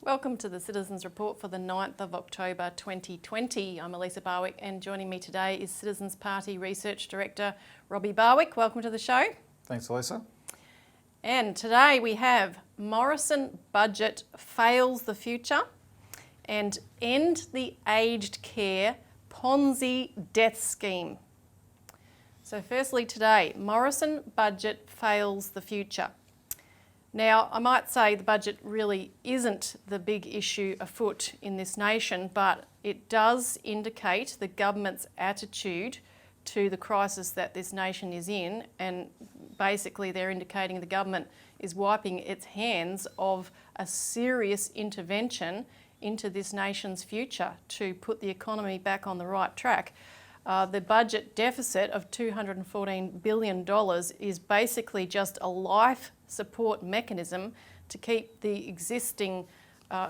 Welcome to the Citizens Report for the 9th of October 2020. I'm Elisa Barwick and joining me today is Citizens Party Research Director Robbie Barwick. Welcome to the show. Thanks, Elisa. And today we have Morrison budget fails the future and end the aged care Ponzi death scheme. So firstly today, Morrison budget fails the future. Now, I might say the budget really isn't the big issue afoot in this nation, but it does indicate the government's attitude to the crisis that this nation is in, and basically they're indicating the government is wiping its hands of a serious intervention into this nation's future to put the economy back on the right track. The budget deficit of $214 billion is basically just a life support mechanism to keep the existing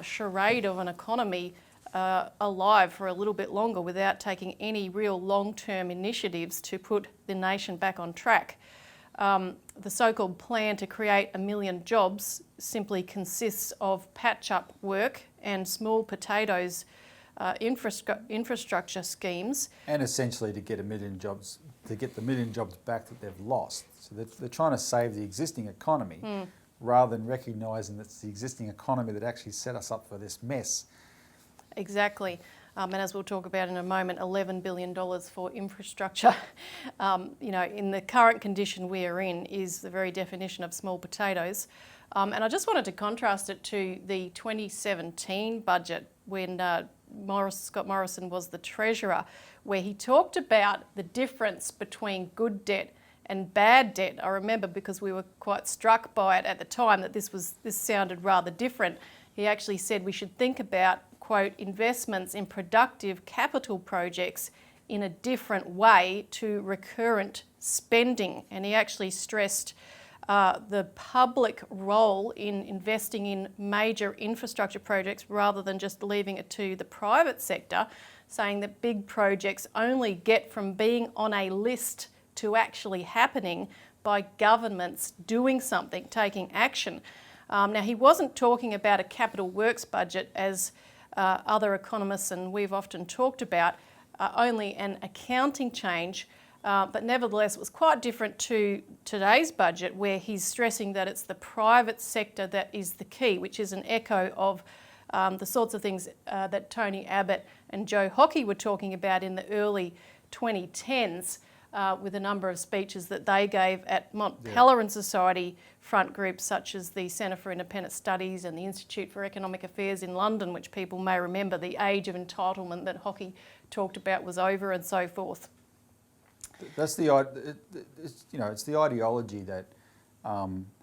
charade of an economy alive for a little bit longer without taking any real long-term initiatives to put the nation back on track. The so-called plan to create 1 million jobs simply consists of patch-up work and small potatoes infrastructure schemes. And essentially to get the 1 million jobs back that they've lost. So they're trying to save the existing economy rather than recognising that it's the existing economy that actually set us up for this mess. Exactly. And as we'll talk about in a moment, $11 billion for infrastructure, in the current condition we are in is the very definition of small potatoes. And I just wanted to contrast it to the 2017 budget when Scott Morrison was the Treasurer, where he talked about the difference between good debt and bad debt. I remember because we were quite struck by it at the time that this sounded rather different. He actually said we should think about, quote, investments in productive capital projects in a different way to recurrent spending. And he actually stressed the public role in investing in major infrastructure projects rather than just leaving it to the private sector, saying that big projects only get from being on a list to actually happening by governments doing something, taking action. Now, he wasn't talking about a capital works budget as other economists and we've often talked about, only an accounting change. But nevertheless, it was quite different to today's budget, where he's stressing that it's the private sector that is the key, which is an echo of the sorts of things that Tony Abbott and Joe Hockey were talking about in the early 2010s with a number of speeches that they gave at Mont Pelerin Society front groups such as the Centre for Independent Studies and the Institute for Economic Affairs in London, which people may remember the age of entitlement that Hockey talked about was over and so forth. That's it's the ideology that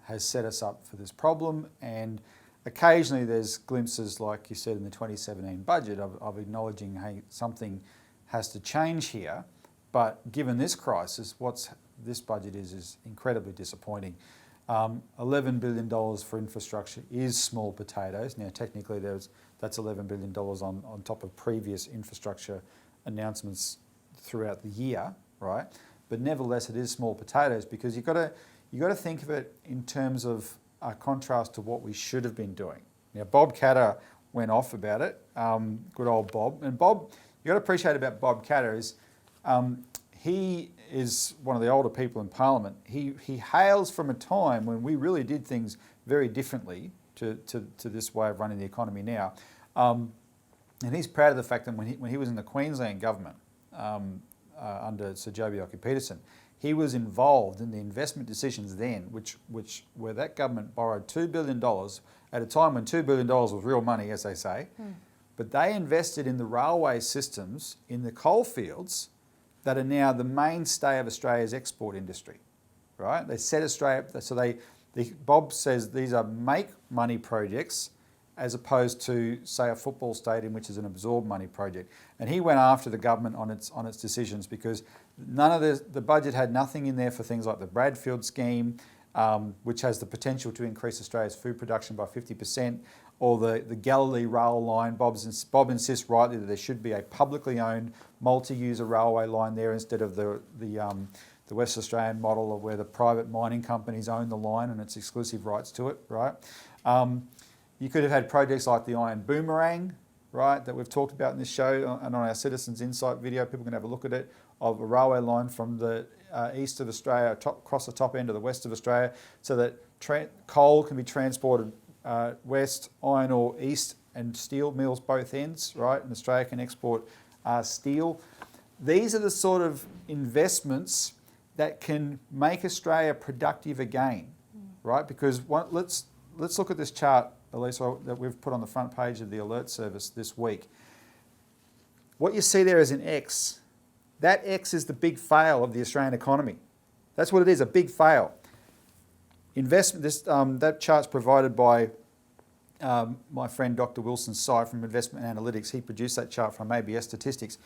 has set us up for this problem, and occasionally there's glimpses, like you said in the 2017 budget, of acknowledging, hey, something has to change here. But given this crisis, this budget is incredibly disappointing. $11 billion for infrastructure is small potatoes. Now, technically, that's $11 billion on top of previous infrastructure announcements throughout the year. Right, but nevertheless, it is small potatoes because you've got to think of it in terms of a contrast to what we should have been doing. Now, Bob Katter went off about it. Good old Bob. And Bob, you got to appreciate about Bob Katter is he is one of the older people in Parliament. He hails from a time when we really did things very differently to this way of running the economy now, and he's proud of the fact that when he was in the Queensland government. Under Sir Joby Peterson, he was involved in the investment decisions then, where that government borrowed $2 billion at a time when $2 billion was real money, as they say, but they invested in the railway systems in the coal fields that are now the mainstay of Australia's export industry, right? They set Australia up, so Bob says these are make money projects as opposed to, say, a football stadium, which is an absorb money project. And he went after the government on its decisions because none of the budget had nothing in there for things like the Bradfield scheme, which has the potential to increase Australia's food production by 50%, or the Galilee rail line. Bob insists rightly that there should be a publicly owned multi-user railway line there instead of the West Australian model of where the private mining companies own the line and its exclusive rights to it, right? You could have had projects like the Iron Boomerang, right, that we've talked about in this show and on our Citizens Insight video. People can have a look at it, of a railway line from the east of Australia, across the top end to the west of Australia, so that coal can be transported west, iron ore east, and steel mills both ends, right? And Australia can export steel. These are the sort of investments that can make Australia productive again, right? Because let's look at this chart, Elisa, that we've put on the front page of the alert service this week. What you see there is an X. That X is the big fail of the Australian economy. That's what it is, a big fail. Investment. That chart's provided by my friend Dr. Wilson Sy from Investment Analytics. He produced that chart from ABS Statistics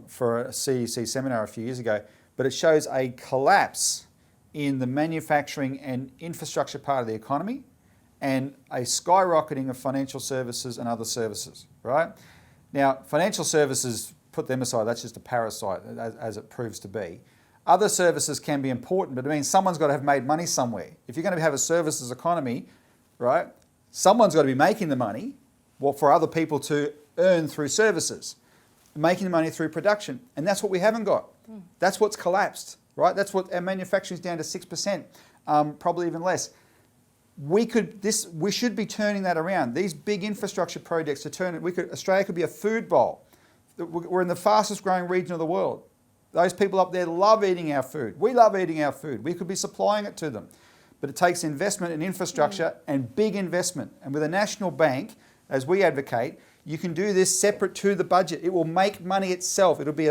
for a CEC seminar a few years ago. But it shows a collapse in the manufacturing and infrastructure part of the economy and a skyrocketing of financial services and other services, right? Now, financial services, put them aside, that's just a parasite, as it proves to be. Other services can be important, but it means someone's got to have made money somewhere. If you're going to have a services economy, right, someone's got to be making the money for other people to earn through services, making the money through production. And that's what we haven't got. That's what's collapsed, right? That's what our manufacturing's down to 6%, probably even less. We should be turning that around. These big infrastructure projects to turn it, Australia could be a food bowl. We're in the fastest growing region of the world. Those people up there love eating our food. We love eating our food. We could be supplying it to them. But it takes investment in infrastructure and big investment. And with a national bank, as we advocate, you can do this separate to the budget. It will make money itself. It'll be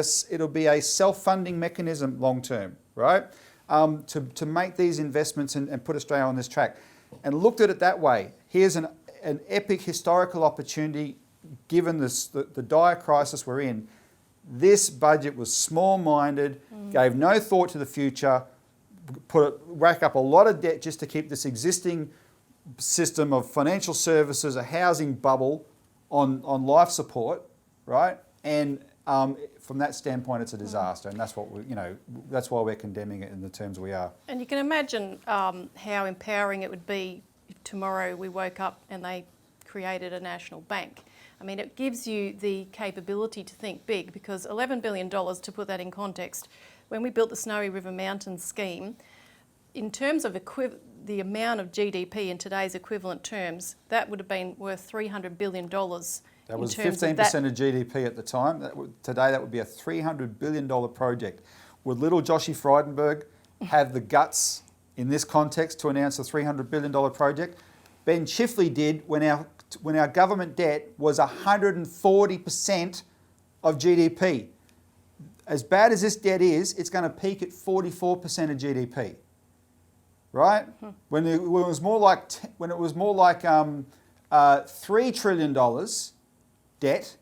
a self-funding mechanism long term, right? To make these investments and put Australia on this track. And looked at it that way. Here's an epic historical opportunity given the dire crisis we're in. This budget was small-minded, gave no thought to the future, rack up a lot of debt just to keep this existing system of financial services, a housing bubble on life support, right? And from that standpoint, it's a disaster, and that's what that's why we're condemning it in the terms we are. And you can imagine how empowering it would be if tomorrow we woke up and they created a national bank. I mean, it gives you the capability to think big, because $11 billion, to put that in context, when we built the Snowy River Mountains scheme, in terms of the amount of GDP in today's equivalent terms, that would have been worth $300 billion. That was 15% of GDP at the time. Today that would be a $300 billion project. Would little Joshy Frydenberg have the guts in this context to announce a $300 billion project? Ben Chifley did when our government debt was 140% of GDP. As bad as this debt is, it's going to peak at 44% of GDP, right? When it was more like $3 trillion debt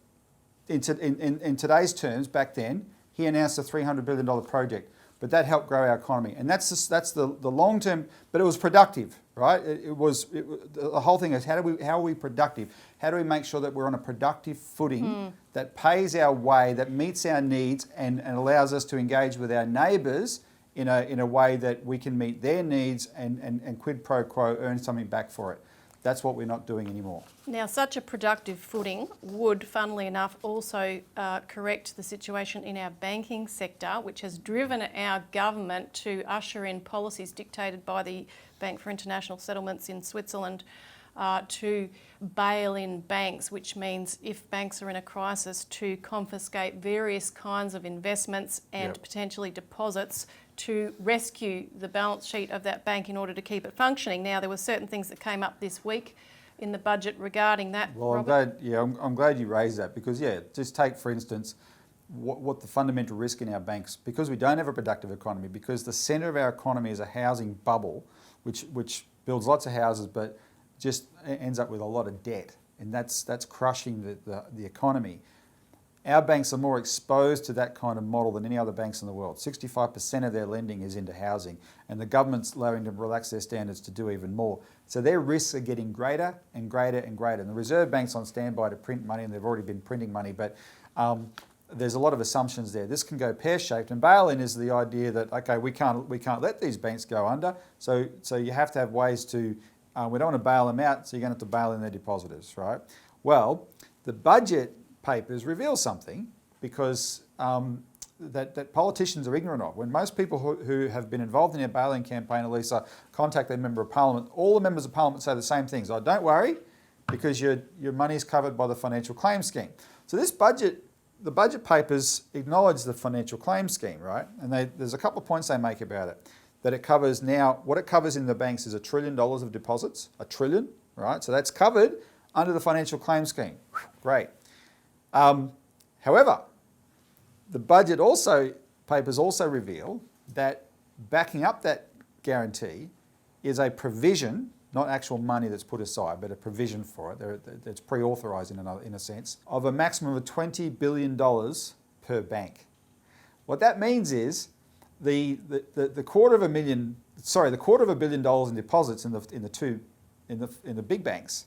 in today's terms. Back then, he announced a $300 billion project, but that helped grow our economy, and that's the long term. But it was productive, right? The whole thing is how are we productive? How do we make sure that we're on a productive footing that pays our way, that meets our needs, and allows us to engage with our neighbours in a way that we can meet their needs and quid pro quo earn something back for it. That's what we're not doing anymore. Now, such a productive footing would, funnily enough, also correct the situation in our banking sector, which has driven our government to usher in policies dictated by the Bank for International Settlements in Switzerland to bail in banks, which means if banks are in a crisis, to confiscate various kinds of investments and potentially deposits to rescue the balance sheet of that bank in order to keep it functioning. Now, there were certain things that came up this week in the budget regarding that. Well, I'm glad you raised that, because just take for instance what the fundamental risk in our banks, because we don't have a productive economy, because the centre of our economy is a housing bubble, which builds lots of houses, but just ends up with a lot of debt, and that's crushing the economy. Our banks are more exposed to that kind of model than any other banks in the world. 65% of their lending is into housing, and the government's allowing them to relax their standards to do even more. So their risks are getting greater and greater and greater. And the Reserve Bank's on standby to print money, and they've already been printing money, but there's a lot of assumptions there. This can go pear-shaped, and bail-in is the idea that, okay, we can't let these banks go under, so you have to have ways to We don't want to bail them out, so you're going to have to bail in their depositors, right? Well, the budget papers reveal something because that politicians are ignorant of. When most people who have been involved in our bail-in campaign, Elisa, contact their Member of Parliament, all the Members of Parliament say the same things. Oh, don't worry, because your money is covered by the financial claims scheme. So the budget papers acknowledge the financial claims scheme, right? And there's a couple of points they make about it. That it covers now, what it covers in the banks is $1 trillion of deposits, $1 trillion, right? So that's covered under the financial claims scheme. Great. However, the budget papers also reveal that backing up that guarantee is a provision, not actual money that's put aside, but a provision for it, that's pre-authorised in a sense, of a maximum of $20 billion per bank. What that means is the $250 million in deposits in the big banks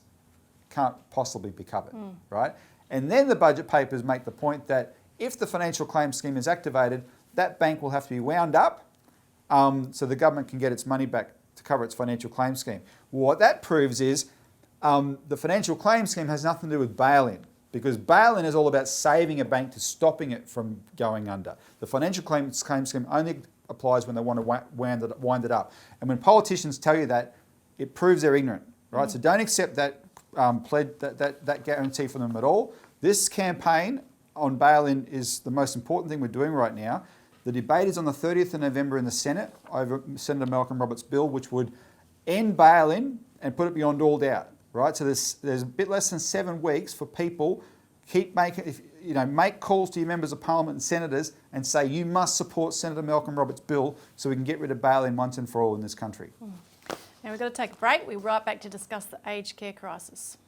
can't possibly be covered, right? And then the budget papers make the point that if the financial claims scheme is activated, that bank will have to be wound up so the government can get its money back to cover its financial claims scheme. What that proves is the financial claims scheme has nothing to do with bail-in, because bail-in is all about saving a bank to stopping it from going under. The financial claims scheme only applies when they want to wind it up. And when politicians tell you that, it proves they're ignorant, right? So don't accept that that guarantee from them at all. This campaign on bail-in is the most important thing we're doing right now. The debate is on the 30th of November in the Senate over Senator Malcolm Roberts' bill, which would end bail-in and put it beyond all doubt, right? So there's a bit less than 7 weeks for people make calls to your members of parliament and senators and say you must support Senator Malcolm Roberts' bill so we can get rid of bail-in once and for all in this country. Now we've got to take a break. We'll be right back to discuss the aged care crisis.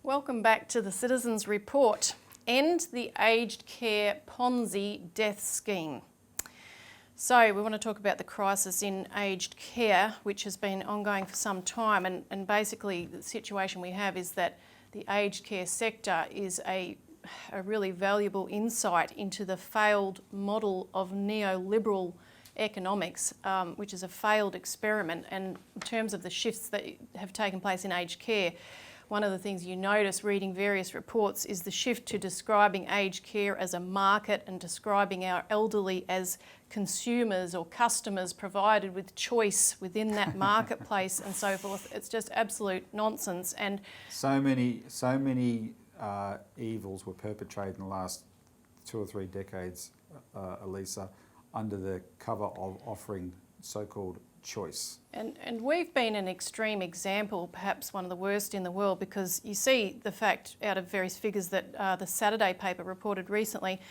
Welcome back to the Citizens Report. End the aged care Ponzi death scheme. So we want to talk about the crisis in aged care, which has been ongoing for some time, and basically the situation we have is that the aged care sector is a really valuable insight into the failed model of neoliberal economics, which is a failed experiment. And in terms of the shifts that have taken place in aged care, one of the things you notice reading various reports is the shift to describing aged care as a market and describing our elderly as consumers or customers provided with choice within that marketplace and so forth. It's just absolute nonsense. And so many evils were perpetrated in the last 2 or 3 decades, Elisa, under the cover of offering so-called choice. And we've been an extreme example, perhaps one of the worst in the world, because you see the fact out of various figures that the Saturday paper reported recently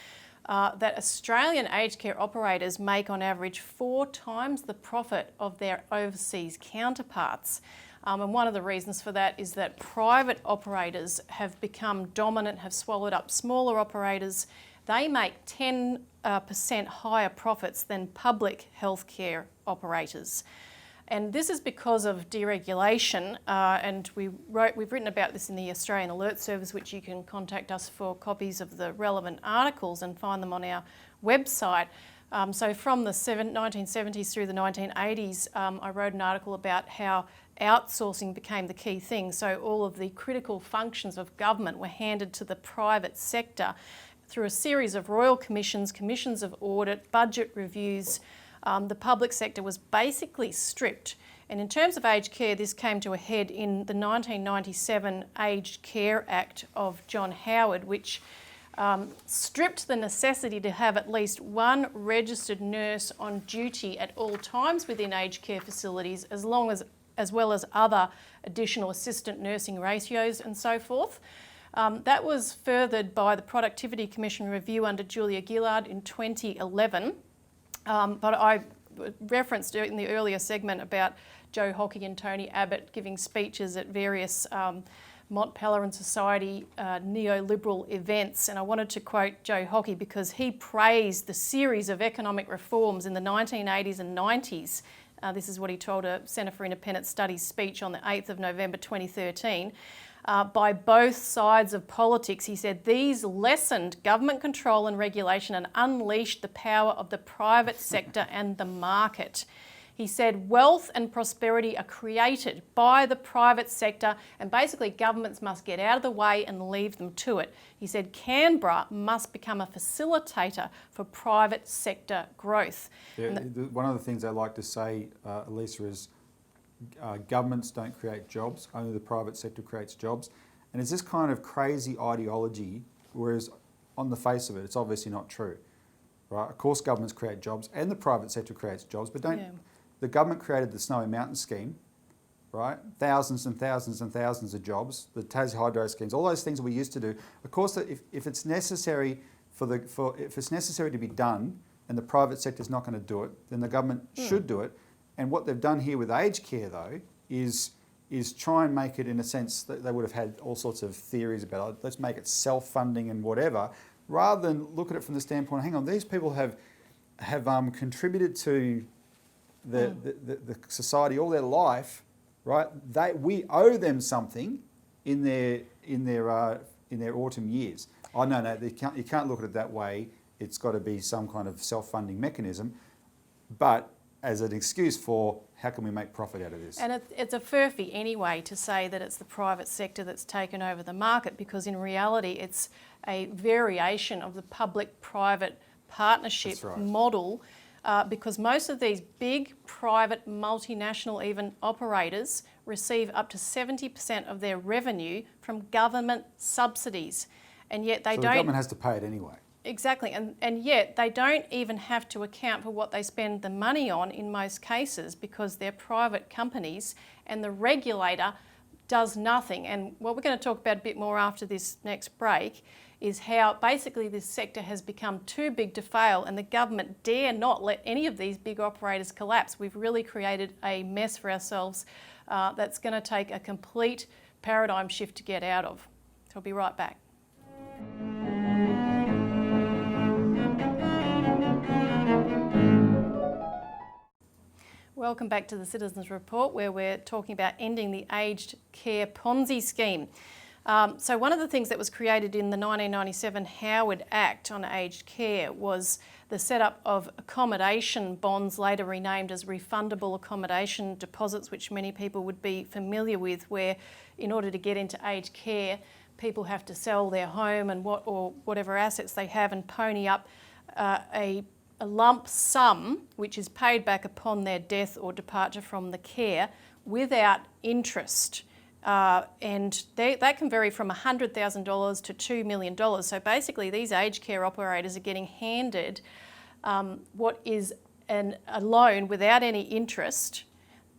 that Australian aged care operators make on average 4 times the profit of their overseas counterparts. And one of the reasons for that is that private operators have become dominant, have swallowed up smaller operators. They make 10% higher profits than public healthcare operators. And this is because of deregulation, and we've written about this in the Australian Alert Service, which you can contact us for copies of the relevant articles and find them on our website. So from the 1970s through the 1980s, I wrote an article about how outsourcing became the key thing. So all of the critical functions of government were handed to the private sector through a series of royal commissions, commissions of audit, budget reviews. The public sector was basically stripped. And in terms of aged care, this came to a head in the 1997 Aged Care Act of John Howard, which stripped the necessity to have at least 1 registered nurse on duty at all times within aged care facilities, as well as other additional assistant nursing ratios and so forth. That was furthered by the Productivity Commission review under Julia Gillard in 2011. But I referenced in the earlier segment about Joe Hockey and Tony Abbott giving speeches at various Mont Pelerin Society neoliberal events, and I wanted to quote Joe Hockey because he praised the series of economic reforms in the 1980s and 90s. This is what he told a Centre for Independent Studies speech on the 8th of November 2013. by both sides of politics. He said these lessened government control and regulation and unleashed the power of the private sector and the market. He said wealth and prosperity are created by the private sector and basically governments must get out of the way and leave them to it. He said Canberra must become a facilitator for private sector growth. Yeah, one of the things I like to say, Elisa, is governments don't create jobs, only the private sector creates jobs. And it's this kind of crazy ideology, whereas on the face of it, it's obviously not true. Right? Of course governments create jobs and the private sector creates jobs, but don't... Yeah. The government created the Snowy Mountain scheme, right? Thousands and thousands and thousands of jobs, the Tassie Hydro schemes, all those things that we used to do. Of course, if it's necessary if it's necessary to be done and the private sector is not going to do it, then the government should do it. And what they've done here with aged care, though, is try and make it, in a sense, that they would have had all sorts of theories about, let's make it self-funding and whatever, rather than look at it from the standpoint, hang on, these people have contributed to the society all their life, right? We owe them something in their autumn years. Oh no, you can't look at it that way. It's got to be some kind of self-funding mechanism, but as an excuse for how can we make profit out of this? And it's a furphy anyway to say that it's the private sector that's taken over the market, because in reality it's a variation of the public-private partnership model. Because most of these big private multinational even operators receive up to 70% of their revenue from government subsidies, and yet they don't... So the government has to pay it anyway. Exactly, and yet they don't even have to account for what they spend the money on in most cases, because they're private companies and the regulator does nothing. And what we're going to talk about a bit more after this next break is how basically this sector has become too big to fail and the government dare not let any of these big operators collapse. We've really created a mess for ourselves that's going to take a complete paradigm shift to get out of. So I'll be right back. Welcome back to the Citizens Report, where we're talking about ending the aged care Ponzi scheme. So one of the things that was created in the 1997 Howard Act on aged care was the setup of accommodation bonds, later renamed as refundable accommodation deposits, which many people would be familiar with, where in order to get into aged care, people have to sell their home and whatever assets they have and pony up a lump sum, which is paid back upon their death or departure from the care without interest. And that can vary from $100,000 to $2 million. So basically these aged care operators are getting handed what is a loan without any interest.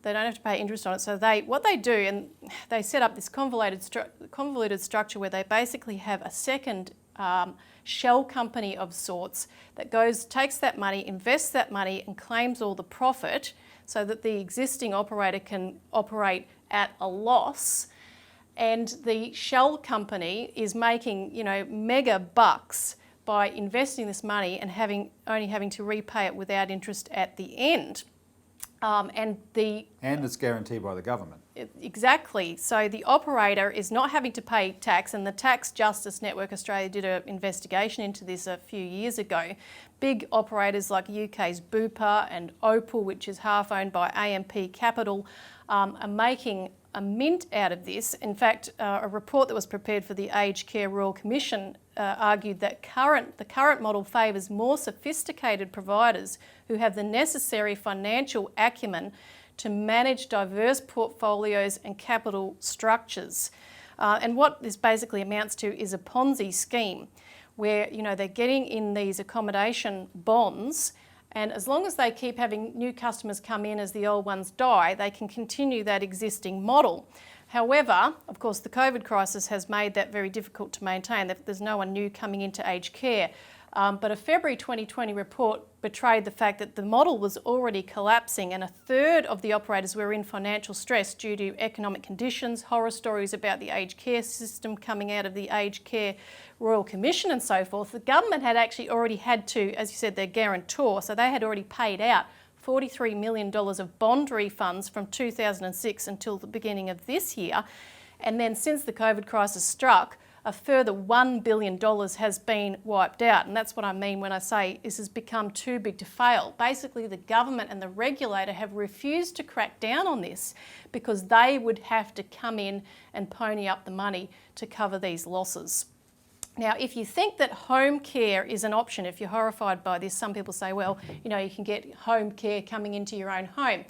They don't have to pay interest on it. So what they do, and they set up this convoluted structure where they basically have a second shell company of sorts that takes that money, invests that money and claims all the profit, so that the existing operator can operate at a loss, and the shell company is making, mega bucks by investing this money and only having to repay it without interest at the end. And it's guaranteed by the government. Exactly. So the operator is not having to pay tax, and the Tax Justice Network Australia did an investigation into this a few years ago. Big operators like UK's Bupa and Opal, which is half owned by AMP Capital, are making a mint out of this. In fact, a report that was prepared for the Aged Care Royal Commission argued that the current model favours more sophisticated providers who have the necessary financial acumen to manage diverse portfolios and capital structures. And what this basically amounts to is a Ponzi scheme where, they're getting in these accommodation bonds, and as long as they keep having new customers come in as the old ones die, they can continue that existing model. However, of course, the COVID crisis has made that very difficult to maintain. There's no one new coming into aged care. But a February 2020 report betrayed the fact that the model was already collapsing, and a third of the operators were in financial stress due to economic conditions, horror stories about the aged care system coming out of the Aged Care Royal Commission and so forth. The government had actually already had to, as you said, their guarantor, so they had already paid out $43 million of bond refunds from 2006 until the beginning of this year. And then since the COVID crisis struck, a further $1 billion has been wiped out. And that's what I mean when I say this has become too big to fail. Basically, the government and the regulator have refused to crack down on this because they would have to come in and pony up the money to cover these losses. Now, if you think that home care is an option, if you're horrified by this, some people say, well, you know, you can get home care coming into your own home.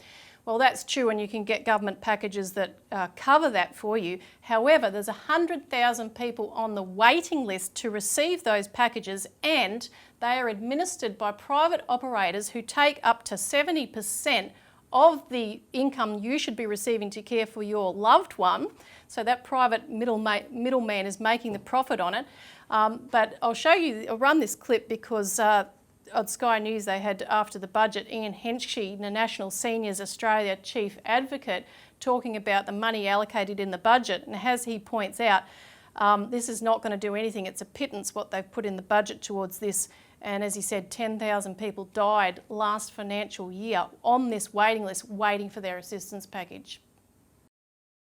Well, that's true, and you can get government packages that cover that for you. However, there's 100,000 people on the waiting list to receive those packages, and they are administered by private operators who take up to 70% of the income you should be receiving to care for your loved one. So that private middleman is making the profit on it. But I'll show you, I'll run this clip because on Sky News they had, after the budget, Ian Henschke, the National Seniors Australia Chief Advocate, talking about the money allocated in the budget. And as he points out, this is not going to do anything. It's a pittance what they've put in the budget towards this. And as he said, 10,000 people died last financial year on this waiting list, waiting for their assistance package.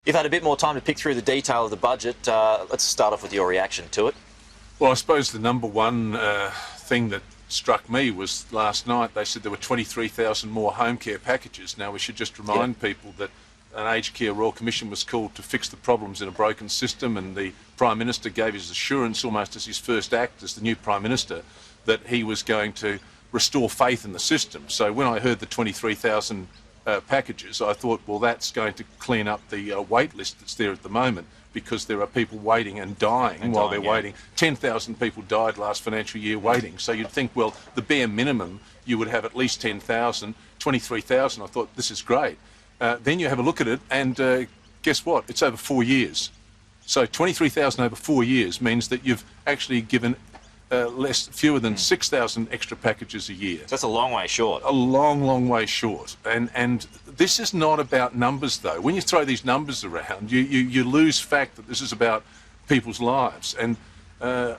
You've had a bit more time to pick through the detail of the budget. Let's start off with your reaction to it. Well, I suppose the number one thing that struck me was last night they said there were 23,000 more home care packages. Now, we should just remind people that an aged care Royal Commission was called to fix the problems in a broken system, and the Prime Minister gave his assurance almost as his first act as the new Prime Minister that he was going to restore faith in the system. So when I heard the 23,000 packages, I thought, well, that's going to clean up the wait list that's there at the moment, because there are people waiting and dying while they're waiting. 10,000 people died last financial year waiting. So you'd think, well, the bare minimum, you would have at least 10,000, 23,000. I thought, this is great. Then you have a look at it, and guess what? It's over 4 years. So 23,000 over 4 years means that you've actually given fewer than 6,000 extra packages a year. So that's a long way short. A long, long way short. And this is not about numbers, though. When you throw these numbers around, you lose fact that this is about people's lives. And I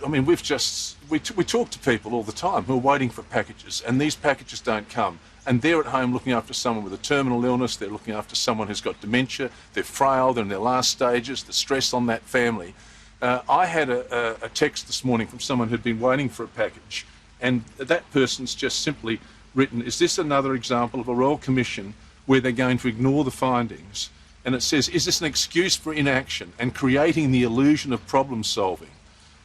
mean, we talk to people all the time who are waiting for packages, and these packages don't come. And they're at home looking after someone with a terminal illness, they're looking after someone who's got dementia, they're frail, they're in their last stages, the stress on that family. I had a text this morning from someone who'd been waiting for a package, and that person's just simply written, is this another example of a Royal Commission where they're going to ignore the findings? And it says, is this an excuse for inaction and creating the illusion of problem solving?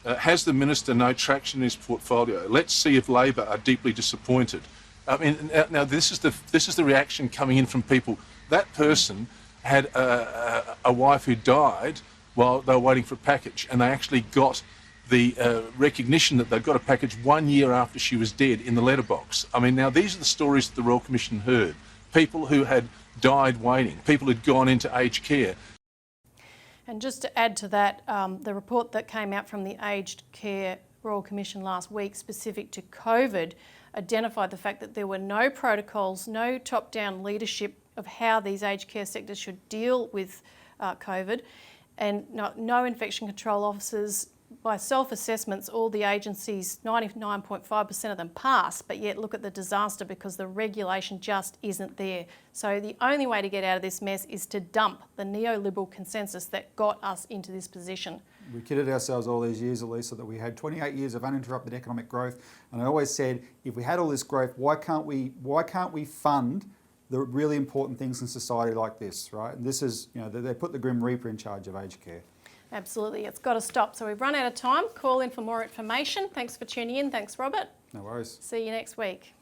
Has the Minister no traction in his portfolio? Let's see if Labor are deeply disappointed. I mean, now this is the reaction coming in from people. That person had a wife who died while they were waiting for a package, and they actually got the recognition that they'd got a package 1 year after she was dead in the letterbox. I mean, now these are the stories that the Royal Commission heard. People who had died waiting, people who'd gone into aged care. And just to add to that, the report that came out from the Aged Care Royal Commission last week specific to COVID identified the fact that there were no protocols, no top-down leadership of how these aged care sectors should deal with COVID, and no infection control officers. By self-assessments, all the agencies, 99.5% of them pass, but yet look at the disaster because the regulation just isn't there. So the only way to get out of this mess is to dump the neoliberal consensus that got us into this position. We kidded ourselves all these years, Elisa, that we had 28 years of uninterrupted economic growth, and I always said, if we had all this growth, why can't we fund the really important things in society like this, right? And this is, you know, they put the Grim Reaper in charge of aged care. Absolutely, it's got to stop. So we've run out of time. Call in for more information. Thanks for tuning in. Thanks, Robert. No worries. See you next week.